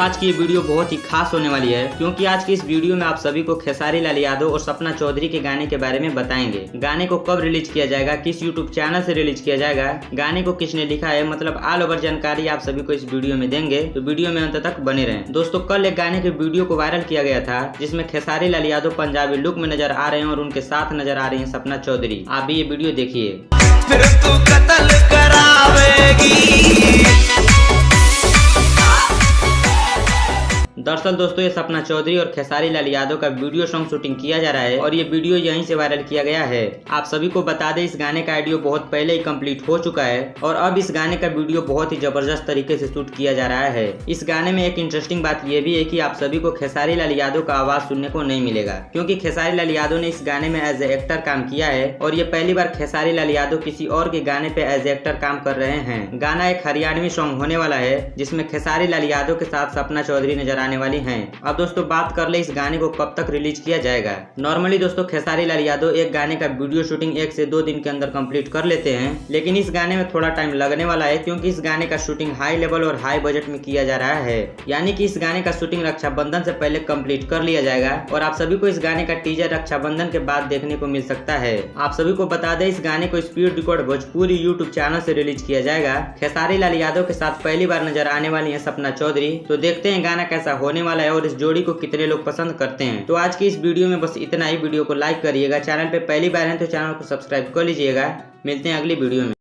आज की ये वीडियो बहुत ही खास होने वाली है, क्योंकि आज की इस वीडियो में आप सभी को खेसारी लाल यादव और सपना चौधरी के गाने के बारे में बताएंगे। गाने को कब रिलीज किया जाएगा, किस यूट्यूब चैनल से रिलीज किया जाएगा, गाने को किसने लिखा है, मतलब ऑल ओवर जानकारी आप सभी को इस वीडियो में देंगे, तो वीडियो में अंत तक बने रहें। दोस्तों, कल एक गाने के वीडियो को वायरल किया गया था जिसमें खेसारी लाल यादव पंजाबी लुक में नजर आ रहे हैं और उनके साथ नजर आ रही है सपना चौधरी। आप भी ये वीडियो देखिए। फिर तू कत्ल करावेगी। दरअसल दोस्तों, ये सपना चौधरी और खेसारी लाल यादव का वीडियो सॉन्ग शूटिंग किया जा रहा है और ये वीडियो यहीं से वायरल किया गया है। आप सभी को बता दें, इस गाने का ऑडियो बहुत पहले ही कंप्लीट हो चुका है और अब इस गाने का वीडियो बहुत ही जबरदस्त तरीके से शूट किया जा रहा है। इस गाने में एक इंटरेस्टिंग बात यह भी है कि आप सभी को खेसारी लाल यादव का आवाज सुनने को नहीं मिलेगा, क्योंकि खेसारी लाल यादव ने इस गाने में एज ए एक्टर काम किया है और ये पहली बार खेसारी लाल यादव किसी और के गाने पे एज ए एक्टर काम कर रहे हैं। गाना एक हरियाणवी सॉन्ग होने वाला है जिसमें खेसारी लाल यादव के साथ सपना चौधरी नजर आने वाली हैं। अब दोस्तों बात कर ले इस गाने को कब तक रिलीज किया जाएगा। नॉर्मली दोस्तों खेसारी लाल यादव एक गाने का वीडियो शूटिंग 1 से 2 दिन के अंदर कंप्लीट कर लेते हैं, लेकिन इस गाने में थोड़ा टाइम लगने वाला है, क्योंकि इस गाने का शूटिंग हाई लेवल और हाई बजट में किया जा रहा है। यानी कि इस गाने का शूटिंग रक्षाबंधन से पहले कंप्लीट कर लिया जाएगा और आप सभी को इस गाने का टीजर रक्षाबंधन के बाद देखने को मिल सकता है। आप सभी को बता दें, इस गाने को speed record Bhojpuri YouTube channel से रिलीज किया जाएगा। खेसारी लाल यादव के साथ पहली बार नजर आने वाली है सपना चौधरी, तो देखते हैं गाना कैसा होने वाला है और इस जोड़ी को कितने लोग पसंद करते हैं। तो आज की इस वीडियो में बस इतना ही। वीडियो को लाइक करिएगा, चैनल पे पहली बार है तो चैनल को सब्सक्राइब कर लीजिएगा। मिलते हैं अगली वीडियो में।